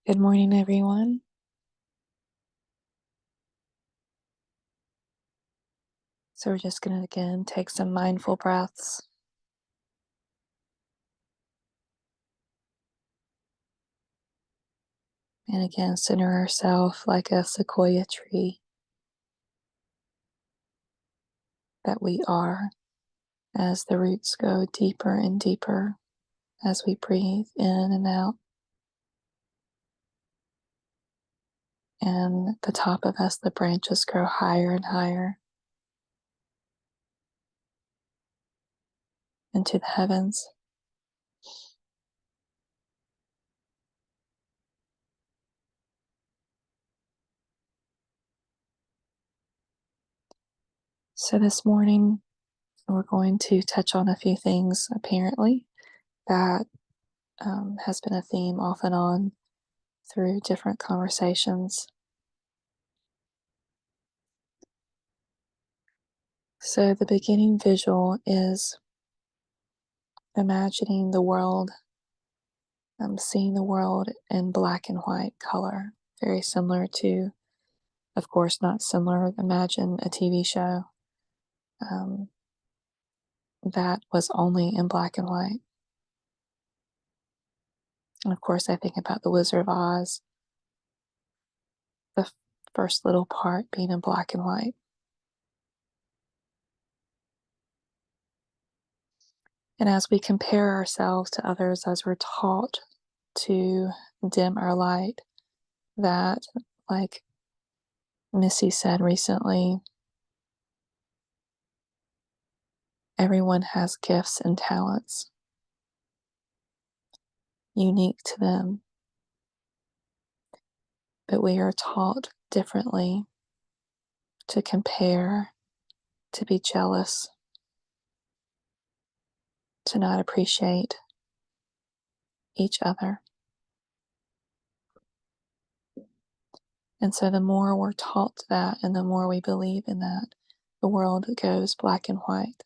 Good morning, everyone. So we're just going to again take some mindful breaths. And again, center ourselves like a sequoia tree that we are as the roots go deeper and deeper as we breathe in and out. And the top of us, the branches grow higher and higher into the heavens. So this morning, we're going to touch on a few things, apparently, that has been a theme off and on through different conversations. So the beginning visual is imagining the world, seeing the world in black and white color, very similar to, of course, not similar, imagine a TV show um, that was only in black and white. And of course, I think about The Wizard of Oz, the first little part being in black and white. And as we compare ourselves to others, as we're taught to dim our light, that, like Missy said recently, everyone has gifts and talents unique to them, but we are taught differently to compare, to be jealous, to not appreciate each other. And so the more we're taught that and the more we believe in that, the world goes black and white.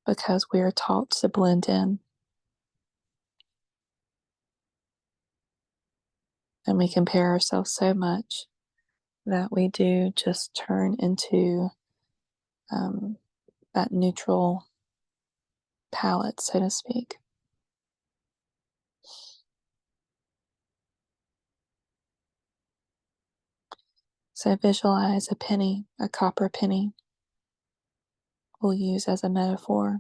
Because we are taught to blend in. And we compare ourselves so much that we do just turn into that neutral palette, so to speak. So visualize a penny, a copper penny, we'll use as a metaphor.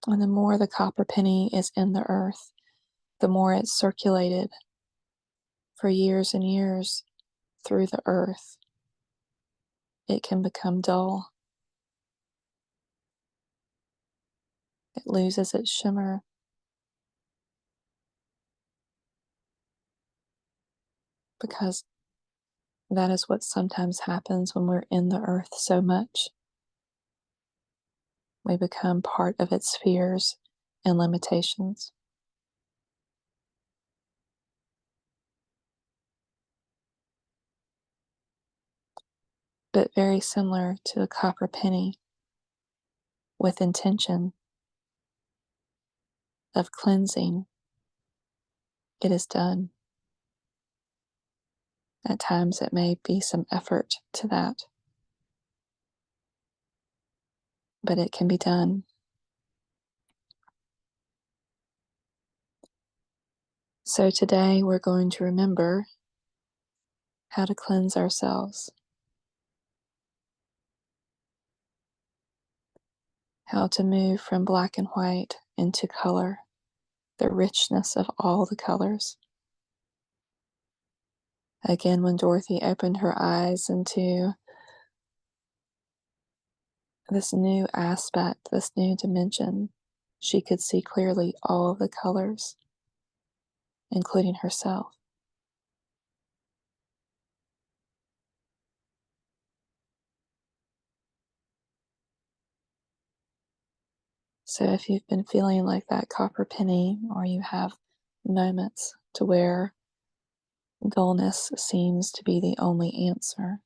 And the more the copper penny is in the earth, the more it's circulated for years and years through the earth, it can become dull. It loses its shimmer. Because that is what sometimes happens when we're in the earth so much. We become part of its fears and limitations. But very similar to a copper penny, with intention of cleansing, it is done. At times it may be some effort to that, but it can be done. So today we're going to remember how to cleanse ourselves, how to move from black and white into color, the richness of all the colors. Again, when Dorothy opened her eyes into this new aspect, this new dimension, she could see clearly all of the colors, including herself. So if you've been feeling like that copper penny, or you have moments to where dullness seems to be the only answer,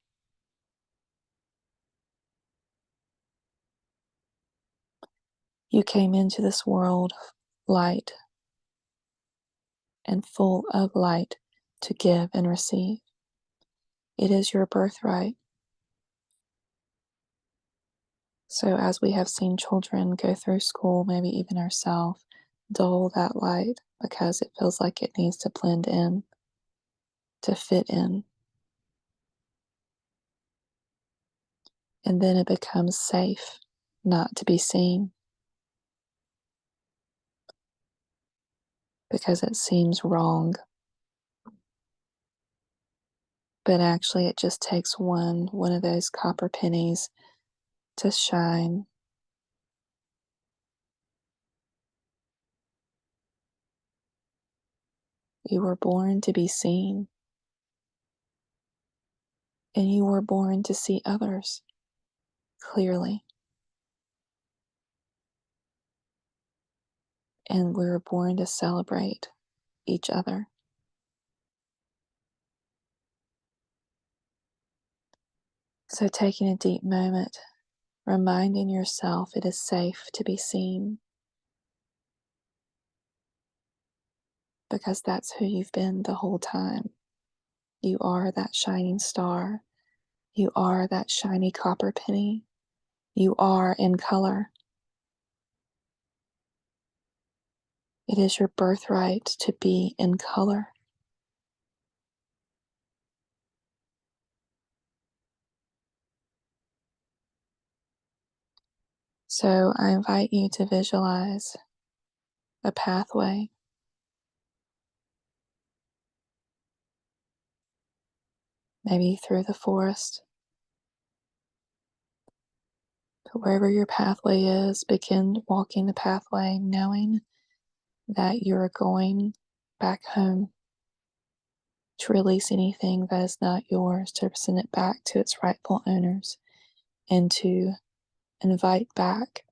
You came into this world light and full of light to give and receive. It is your birthright. So, as we have seen children go through school, maybe even ourselves, dull that light because it feels like it needs to blend in, to fit in. And then it becomes safe not to be seen because it seems wrong. But actually, it just takes one of those copper pennies to shine. You were born to be seen, and you were born to see others clearly. And we were born to celebrate each other. So, taking a deep moment, reminding yourself it is safe to be seen because that's who you've been the whole time. You are that shining star. You are that shiny copper penny. You are in color. It is your birthright to be in color. So I invite you to visualize a pathway, maybe through the forest. But wherever your pathway is, begin walking the pathway, knowing that you're going back home, to release anything that is not yours, to send it back to its rightful owners, and to invite back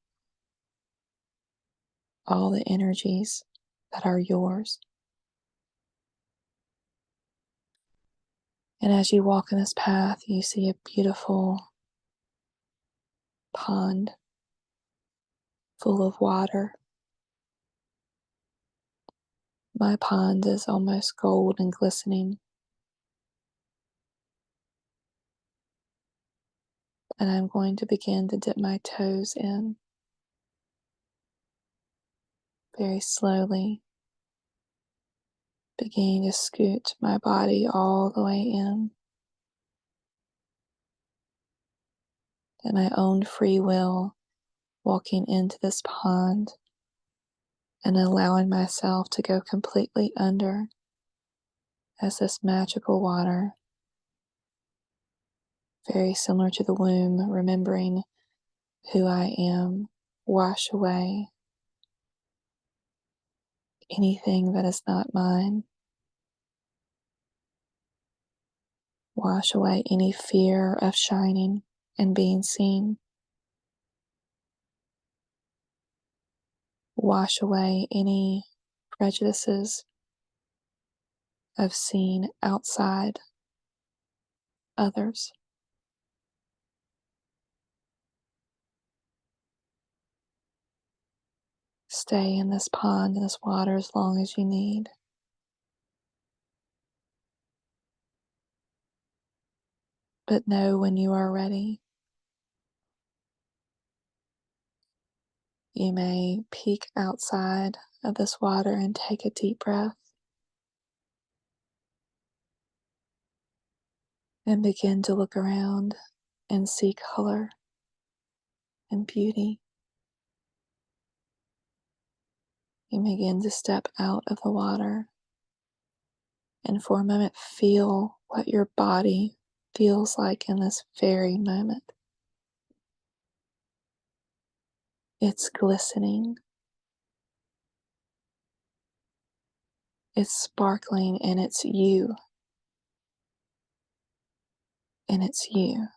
all the energies that are yours. And as you walk in this path, you see a beautiful pond full of water. My pond is almost gold and glistening, and I'm going to begin to dip my toes in very slowly, beginning to scoot my body all the way in. At my own free will, walking into this pond and allowing myself to go completely under as this magical water, very similar to the womb, remembering who I am, wash away anything that is not mine, wash away any fear of shining and being seen, wash away any prejudices of seeing outside others. Stay in this pond, in this water, as long as you need. But know when you are ready, you may peek outside of this water and take a deep breath and begin to look around and see color and beauty. You begin to step out of the water and for a moment feel what your body feels like in this very moment. It's glistening, it's sparkling, and it's you. And it's you.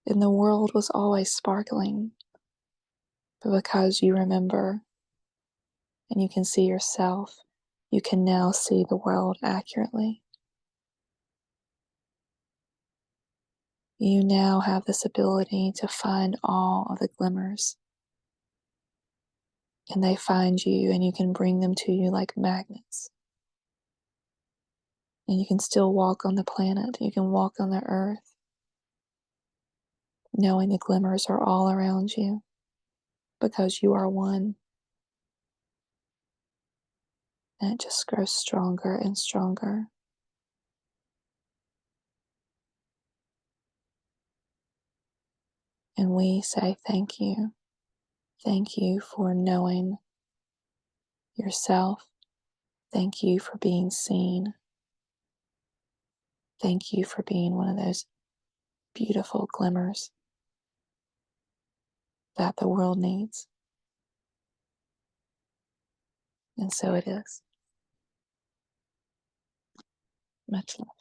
And the world was always sparkling, but because you remember and you can see yourself, you can now see the world accurately. You now have this ability to find all of the glimmers, and they find you, and you can bring them to you like magnets. And you can still walk on the planet, you can walk on the earth, knowing the glimmers are all around you because you are one. And it just grows stronger and stronger. And we say thank you. Thank you for knowing yourself. Thank you for being seen. Thank you for being one of those beautiful glimmers that the world needs. And so it is. Much love.